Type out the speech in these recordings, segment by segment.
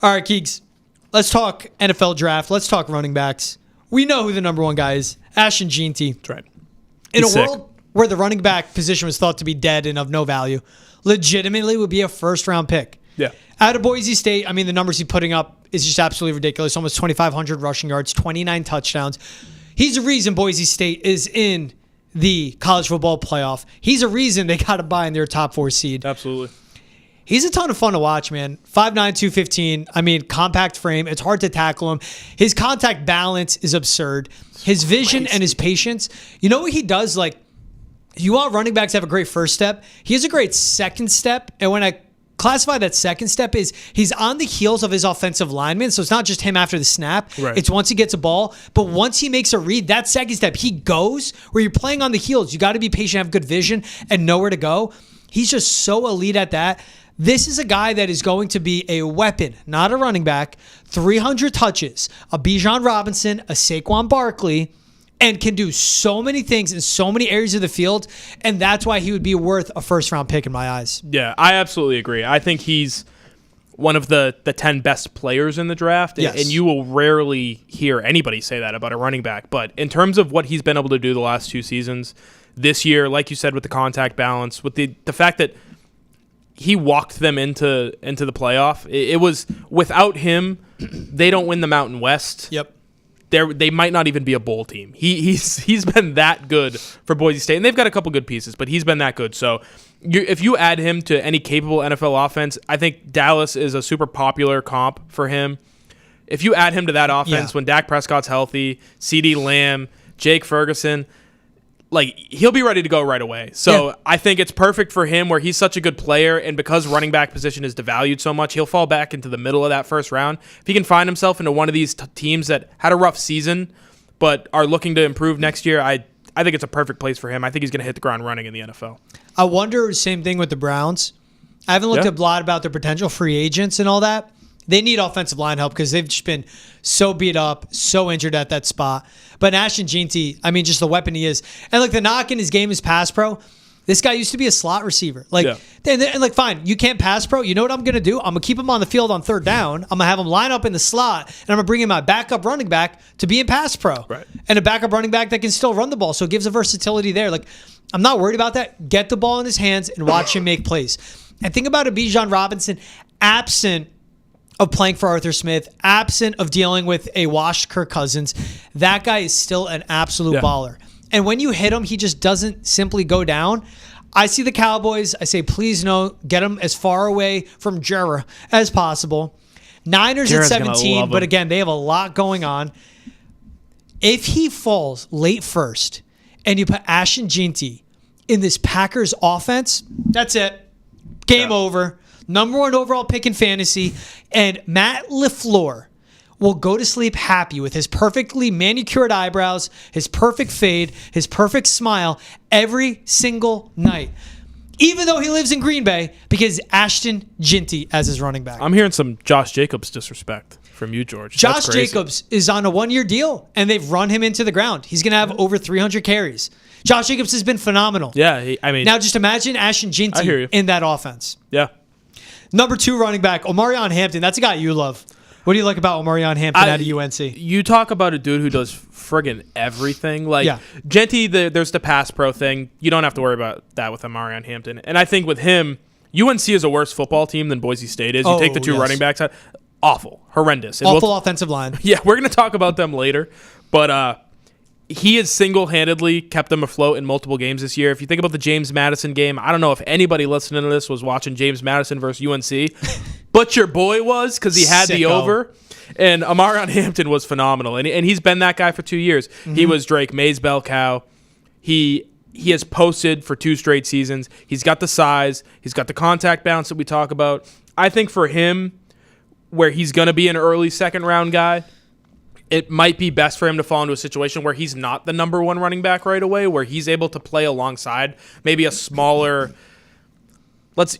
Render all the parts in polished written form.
All right, Keegs. Let's talk NFL draft. Let's talk running backs. We know who the number one guy is. Ashton Jeanty. That's right. In He's a world where the running back position was thought to be dead and of no value, legitimately would be a first-round pick. Yeah. Out of Boise State, I mean, the numbers he's putting up is just absolutely ridiculous. Almost 2,500 rushing yards, 29 touchdowns. He's the reason Boise State is in the college football playoff. He's a reason they got to buy in their top 4 seed. Absolutely. He's a ton of fun to watch, man. 5'9", 215. I mean, compact frame. It's hard to tackle him. His contact balance is absurd. His vision and his patience. You know what he does? Like, you want running backs to have a great first step. He has a great second step. And when I classify that second step is he's on the heels of his offensive lineman. So it's not just him after the snap. Right. It's once he gets a ball. But once he makes a read, that second step, he goes where you're playing on the heels. You got to be patient, have good vision, and know where to go. He's just so elite at that. This is a guy that is going to be a weapon, not a running back. 300 touches, a Bijan Robinson, a Saquon Barkley, and can do so many things in so many areas of the field. And that's why he would be worth a first-round pick in my eyes. Yeah, I absolutely agree. I think he's one of the 10 best players in the draft. Yes. And you will rarely hear anybody say that about a running back. But in terms of what he's been able to do the last 2 seasons, this year, like you said, with the contact balance, with the fact that he walked them into the playoff. It was without him, they don't win the Mountain West. Yep. They might not even be a bowl team. He's been that good for Boise State, and they've got a couple good pieces, but he's been that good. So if you add him to any capable NFL offense, I think Dallas is a super popular comp for him. If you add him to that offense when Dak Prescott's healthy, CeeDee Lamb, Jake Ferguson, like, he'll be ready to go right away. So I think it's perfect for him where he's such a good player, and because running back position is devalued so much, he'll fall back into the middle of that first round. If he can find himself into one of these teams that had a rough season but are looking to improve next year, I think it's a perfect place for him. I think he's going to hit the ground running in the NFL. I wonder, same thing with the Browns. I haven't looked a lot about their potential free agents and all that. They need offensive line help because they've just been so beat up, so injured at that spot. But Ashton Jeanty, I mean, just the weapon he is. And, like, the knock in his game is pass pro. This guy used to be a slot receiver. And fine, you can't pass pro. You know what I'm going to do? I'm going to keep him on the field on third down. I'm going to have him line up in the slot, and I'm going to bring in my backup running back to be in pass pro. Right. And a backup running back that can still run the ball. So it gives a versatility there. Like, I'm not worried about that. Get the ball in his hands and watch him make plays. And think about a Bijan Robinson absent of playing for Arthur Smith, absent of dealing with a washed Kirk Cousins. That guy is still an absolute baller. And when you hit him, he just doesn't simply go down. I see the Cowboys. I say, please no, get him as far away from Jera as possible. Niners at 17, but again, they have a lot going on. If he falls late first and you put Ashton Jeanty in this Packers offense, that's it. Game over. Number 1 overall pick in fantasy. And Matt LaFleur will go to sleep happy with his perfectly manicured eyebrows, his perfect fade, his perfect smile every single night. Even though he lives in Green Bay, because Ashton Jeanty as his running back. I'm hearing some Josh Jacobs disrespect from you, George. Josh Jacobs is on a 1-year deal, and they've run him into the ground. He's going to have over 300 carries. Josh Jacobs has been phenomenal. Yeah, now just imagine Ashton Jeanty in that offense. Yeah. Number 2 running back, Omarion Hampton. That's a guy you love. What do you like about Omarion Hampton out of UNC? You talk about a dude who does friggin' everything. Jeanty, there's the pass pro thing. You don't have to worry about that with Omarion Hampton. And I think with him, UNC is a worse football team than Boise State is. You take the 2 running backs out. Awful. Horrendous. Awful offensive line. Yeah, we're going to talk about them later. But he has single-handedly kept them afloat in multiple games this year. If you think about the James Madison game, I don't know if anybody listening to this was watching James Madison versus UNC, but your boy was because he had the over. And Omarion Hampton was phenomenal. And he's been that guy for 2 years. Mm-hmm. He was Drake May's bell cow. He has posted for 2 straight seasons. He's got the size. He's got the contact balance that we talk about. I think for him, where he's going to be an early second-round guy, it might be best for him to fall into a situation where he's not the number 1 running back right away, where he's able to play alongside maybe a smaller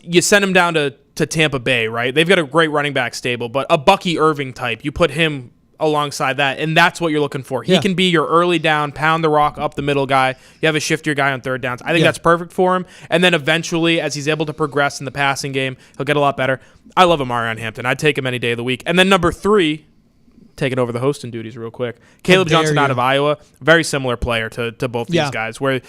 you send him down to Tampa Bay, right? They've got a great running back stable, but a Bucky Irving type, you put him alongside that, and that's what you're looking for. He Yeah. can be your early down, pound the rock up the middle guy. You have a shiftier guy on third downs. I think that's perfect for him. And then eventually, as he's able to progress in the passing game, he'll get a lot better. I love Omarion Hampton. I'd take him any day of the week. And then number 3, taking over the hosting duties real quick, Caleb Johnson out of Iowa. Very similar player to both these guys, where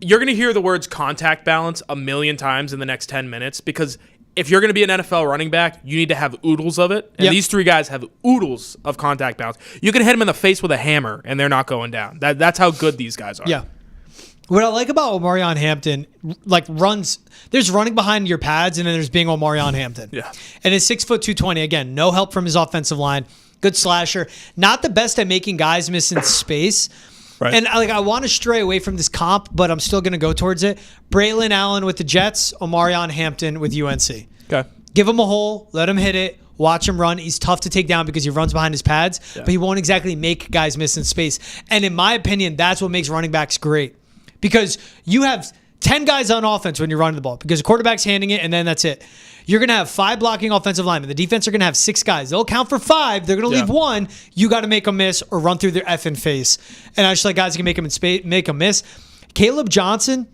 you're going to hear the words contact balance a million times in the next 10 minutes, because if you're going to be an NFL running back, you need to have oodles of it. And these 3 guys have oodles of contact balance. You can hit them in the face with a hammer, and they're not going down. That's how good these guys are. Yeah. What I like about Omarion Hampton, there's running behind your pads, and then there's being Omarion Hampton. Yeah. And his 6'2", 220, again, no help from his offensive line. Good slasher. Not the best at making guys miss in space. Right. And I want to stray away from this comp, but I'm still going to go towards it. Braylon Allen with the Jets, Omarion Hampton with UNC. Okay. Give him a hole, let him hit it, watch him run. He's tough to take down because he runs behind his pads, but he won't exactly make guys miss in space. And in my opinion, that's what makes running backs great, because you have 10 guys on offense when you're running the ball, because the quarterback's handing it, and then that's it. You're going to have 5 blocking offensive linemen. The defense are going to have 6 guys. They'll count for 5. They're going to leave 1. You got to make them miss or run through their effing face. And I just like guys who can make them in space, make them miss. Caleb Johnson,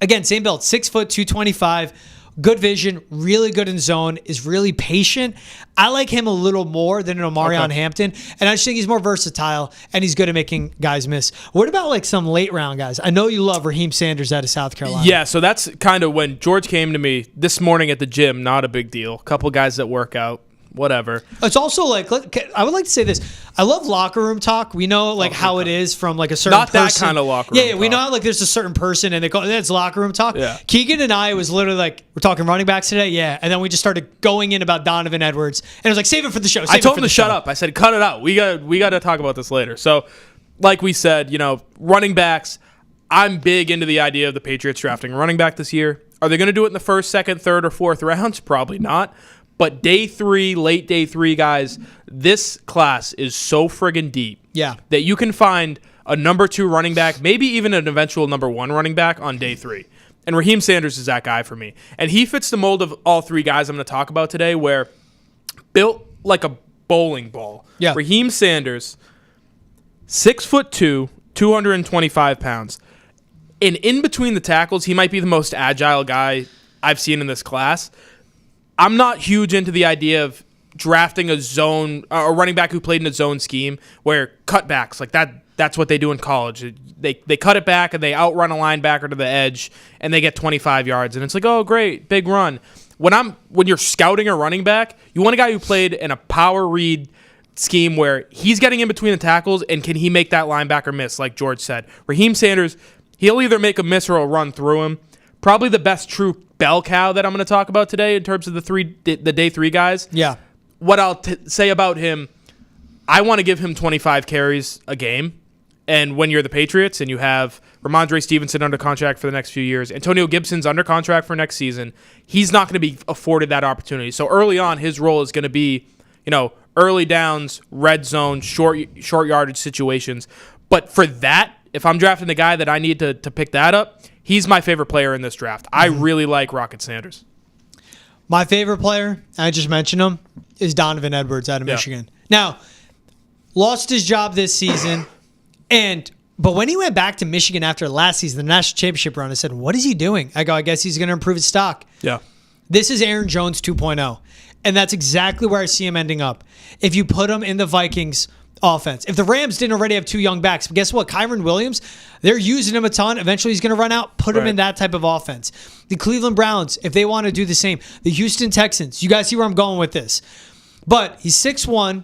again, same build, 6', 225. Good vision, really good in zone, is really patient. I like him a little more than an Omarion Hampton, and I just think he's more versatile, and he's good at making guys miss. What about some late round guys? I know you love Raheem Sanders out of South Carolina. Yeah, so that's kind of when George came to me this morning at the gym. Not a big deal. A couple guys that work out. Whatever. It's also I would like to say this. I love locker room talk. We know how it is from a certain not person. Not that kind of locker room talk. We know how there's a certain person and they call that's locker room talk. Yeah. Keegan and I was literally we're talking running backs today. Yeah. And then we just started going in about Donovan Edwards. And it was save it for the show. I told him to shut up. I said, cut it out. We got to talk about this later. So like we said, running backs, I'm big into the idea of the Patriots drafting a running back this year. Are they going to do it in the first, second, third, or fourth rounds? Probably not. But day 3, late day 3 guys, this class is so friggin' deep that you can find a number 2 running back, maybe even an eventual number 1 running back on day 3. And Raheem Sanders is that guy for me. And he fits the mold of all 3 guys I'm going to talk about today, where built like a bowling ball. Yeah. Raheem Sanders, 6'2", 225 pounds. And in between the tackles, he might be the most agile guy I've seen in this class. I'm not huge into the idea of drafting a running back who played in a zone scheme where cutbacks, that's what they do in college. They cut it back and they outrun a linebacker to the edge and they get 25 yards. And it's oh, great, big run. When you're scouting a running back, you want a guy who played in a power read scheme where he's getting in between the tackles and can he make that linebacker miss, like George said. Raheem Sanders, he'll either make a miss or he'll run through him. Probably the best true bell cow that I'm going to talk about today in terms of the day 3 guys. Yeah. What I'll say about him, I want to give him 25 carries a game. And when you're the Patriots and you have Ramondre Stevenson under contract for the next few years, Antonio Gibson's under contract for next season, he's not going to be afforded that opportunity. So early on, his role is going to be, early downs, red zone, short yardage situations. But for that, if I'm drafting the guy that I need to pick that up, he's my favorite player in this draft. I really like Rocket Sanders. My favorite player, I just mentioned him, is Donovan Edwards out of Michigan. Now, lost his job this season, but when he went back to Michigan after last season, the national championship run, I said, what is he doing? I guess he's going to improve his stock. Yeah. This is Aaron Jones 2.0, and that's exactly where I see him ending up. If you put him in the Vikings offense. If the Rams didn't already have 2 young backs, but guess what? Kyron Williams, they're using him a ton. Eventually he's going to run out. Put him in that type of offense. The Cleveland Browns, if they want to do the same. The Houston Texans, you guys see where I'm going with this. But he's 6'1",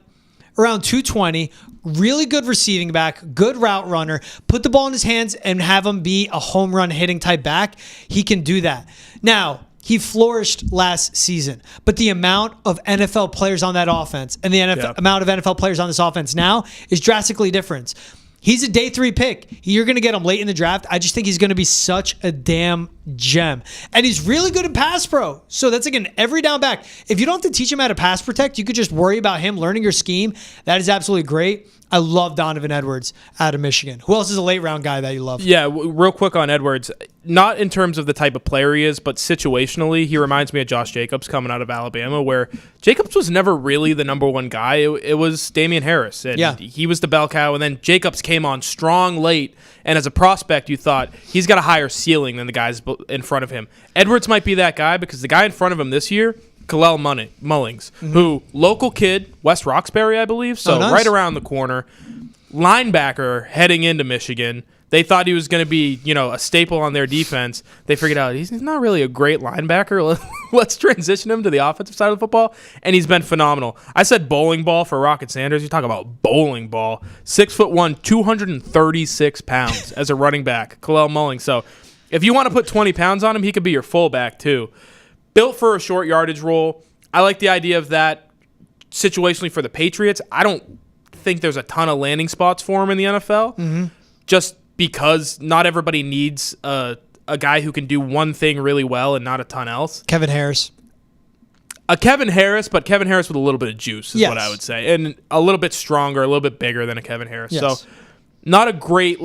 around 220, really good receiving back, good route runner. Put the ball in his hands and have him be a home run hitting type back. He can do that. Now, he flourished last season, but the amount of NFL players on that offense and the amount of NFL players on this offense now is drastically different. He's a day 3 pick. You're going to get him late in the draft. I just think he's going to be such a damn gem. And he's really good in pass pro. So that's, again, every down back. If you don't have to teach him how to pass protect, you could just worry about him learning your scheme. That is absolutely great. I love Donovan Edwards out of Michigan. Who else is a late round guy that you love? Yeah, real quick on Edwards. not in terms of the type of player he is, but situationally, he reminds me of Josh Jacobs coming out of Alabama, where Jacobs was never really the number one guy. It was Damian Harris. And he was the bell cow, and then Jacobs came on strong late, and as a prospect, you thought he's got a higher ceiling than the guys in front of him. Edwards might be that guy because the guy in front of him this year, Kalel Mullings, who, local kid, West Roxbury, I believe, so nice. right around the corner, linebacker heading into Michigan. They thought he was going to be, a staple on their defense. They figured out he's not really a great linebacker. Let's transition him to the offensive side of the football, and he's been phenomenal. I said bowling ball for Rocket Sanders. You talk about bowling ball. 6'1", 236 pounds as a running back, Kalel Mullings. So if you want to put 20 pounds on him, he could be your fullback too. Built for a short yardage role. I like the idea of that situationally for the Patriots. I don't think there's a ton of landing spots for him in the NFL. Just because not everybody needs a guy who can do one thing really well and not a ton else. Kevin Harris. But Kevin Harris with a little bit of juice is what I would say. And a little bit stronger, a little bit bigger than a Kevin Harris. Yes. So not a great,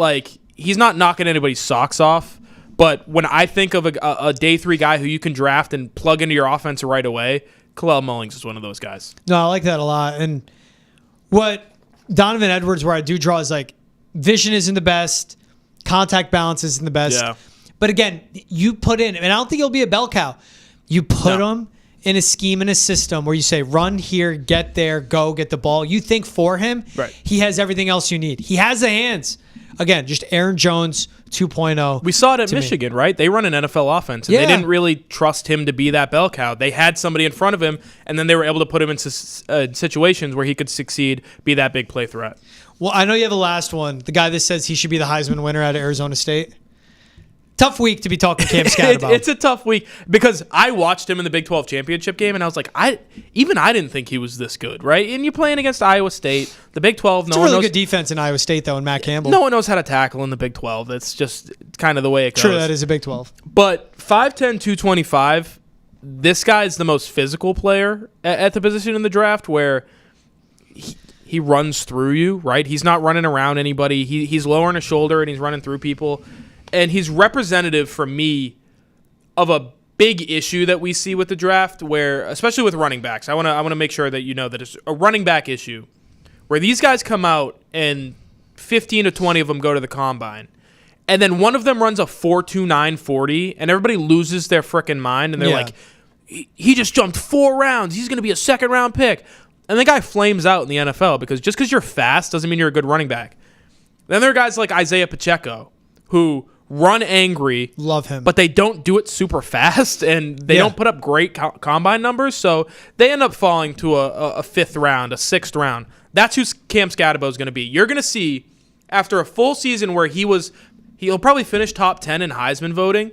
he's not knocking anybody's socks off. But when I think of a day 3 guy who you can draft and plug into your offense right away, Kalel Mullings is one of those guys. No, I like that a lot. And what Donovan Edwards, where I do draw, is vision isn't the best. Contact balance isn't the best. Yeah. But again, you put in, and I don't think he'll be a bell cow. You put him in a scheme, in a system where you say, run here, get there, go, get the ball. You think for him, he has everything else you need. He has the hands. Again, just Aaron Jones 2.0. We saw it at Michigan, right? They run an NFL offense, and they didn't really trust him to be that bell cow. They had somebody in front of him, and then they were able to put him in situations where he could succeed, be that big play threat. Well, I know you have the last one. The guy that says he should be the Heisman winner out of Arizona State. Tough week to be talking Cam Scat about. It's a tough week because I watched him in the Big 12 championship game, and I was like, I didn't think he was this good, right? And you're playing against Iowa State, the Big 12. It's a really good defense in Iowa State, though, and Matt Campbell. No one knows how to tackle in the Big 12. That's just kind of the way it goes. True, that is a Big 12. But 5'10", 225, this guy's the most physical player at the position in the draft where he runs through you, right? He's not running around anybody. He's lowering his shoulder, and he's running through people. And he's representative for me of a big issue that we see with the draft, where, especially with running backs, I want to make sure that you know that it's a running back issue, where these guys come out and 15 to 20 of them go to the combine, and then one of them runs a 4.29 40, and everybody loses their frickin' mind, and they're like, he just jumped 4 rounds. He's going to be a second-round pick. And the guy flames out in the NFL because just because you're fast doesn't mean you're a good running back. Then there are guys like Isaiah Pacheco who run angry. Love him. But they don't do it super fast, and they don't put up great combine numbers, so they end up falling to a 5th round, a 6th round. That's who Cam Scatabo is going to be. You're going to see, after a full season where he'll probably finish top 10 in Heisman voting,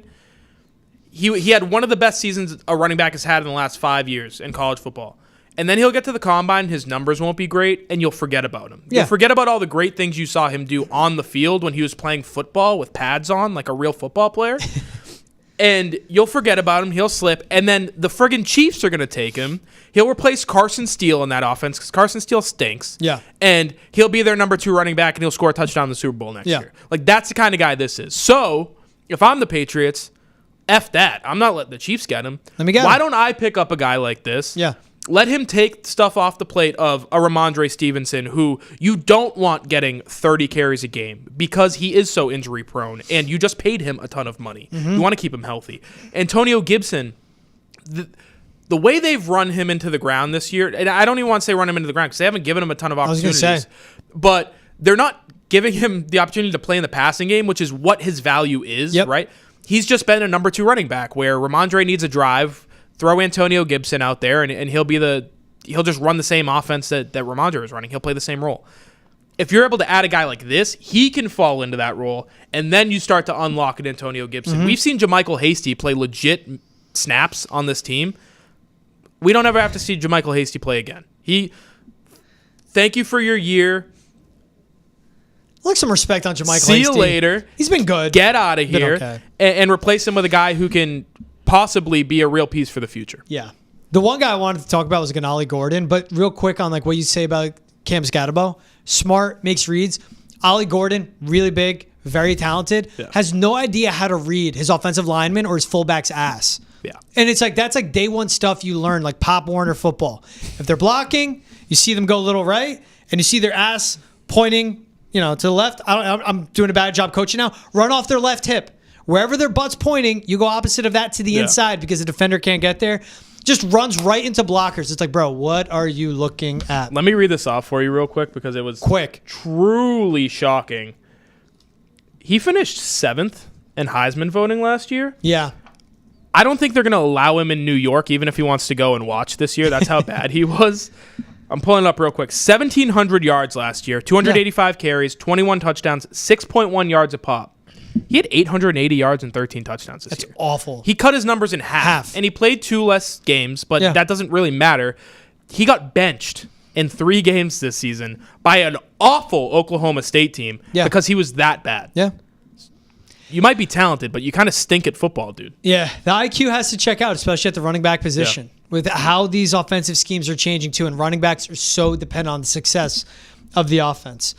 he had one of the best seasons a running back has had in the last 5 years in college football. And then he'll get to the combine, his numbers won't be great, and you'll forget about him. You'll forget about all the great things you saw him do on the field when he was playing football with pads on, like a real football player. And you'll forget about him. He'll slip. And then the friggin' Chiefs are going to take him. He'll replace Carson Steele in that offense because Carson Steele stinks. Yeah. And he'll be their number 2 running back, and he'll score a touchdown in the Super Bowl next year. Like, that's the kind of guy this is. So, if I'm the Patriots, F that. I'm not letting the Chiefs get him. Let me get him. Why don't I pick up a guy like this? Yeah. Let him take stuff off the plate of a Ramondre Stevenson, who you don't want getting 30 carries a game because he is so injury prone, and you just paid him a ton of money. You want to keep him healthy. Antonio Gibson, the way they've run him into the ground this year, and I don't even want to say run him into the ground because they haven't given him a ton of opportunities, but they're not giving him the opportunity to play in the passing game, which is what his value is, right? He's just been a number 2 running back where Ramondre needs a drive. Throw Antonio Gibson out there, and he'll just run the same offense that Ramondre is running. He'll play the same role. If you're able to add a guy like this, he can fall into that role, and then you start to unlock an Antonio Gibson. We've seen JaMychal Hasty play legit snaps on this team. We don't ever have to see JaMychal Hasty play again. Thank you for your year. Like some respect on JaMychal Hasty. See you later. He's been good. Get out of here and replace him with a guy who can possibly be a real piece for the future. Yeah. The one guy I wanted to talk about was Ganali Gordon, but real quick on what you say about Cam Scatabo. Smart, makes reads. Ollie Gordon, really big, very talented, has no idea how to read his offensive lineman or his fullback's ass. Yeah. And it's like, that's like day one stuff you learn, like Pop Warner football. If they're blocking, you see them go a little right, and you see their ass pointing, to the left. I'm doing a bad job coaching now. Run off their left hip. Wherever their butt's pointing, you go opposite of that to the inside because the defender can't get there. Just runs right into blockers. It's like, bro, what are you looking at? Let me read this off for you real quick because it was truly shocking. He finished 7th in Heisman voting last year. Yeah. I don't think they're going to allow him in New York, even if he wants to go and watch this year. That's how bad he was. I'm pulling it up real quick. 1,700 yards last year, 285 carries, 21 touchdowns, 6.1 yards a pop. He had 880 yards and 13 touchdowns this year. That's awful. He cut his numbers in half. And he played 2 less games, but that doesn't really matter. He got benched in 3 games this season by an awful Oklahoma State team because he was that bad. Yeah. You might be talented, but you kind of stink at football, dude. Yeah, the IQ has to check out, especially at the running back position, with how these offensive schemes are changing too, and running backs are so dependent on the success of the offense.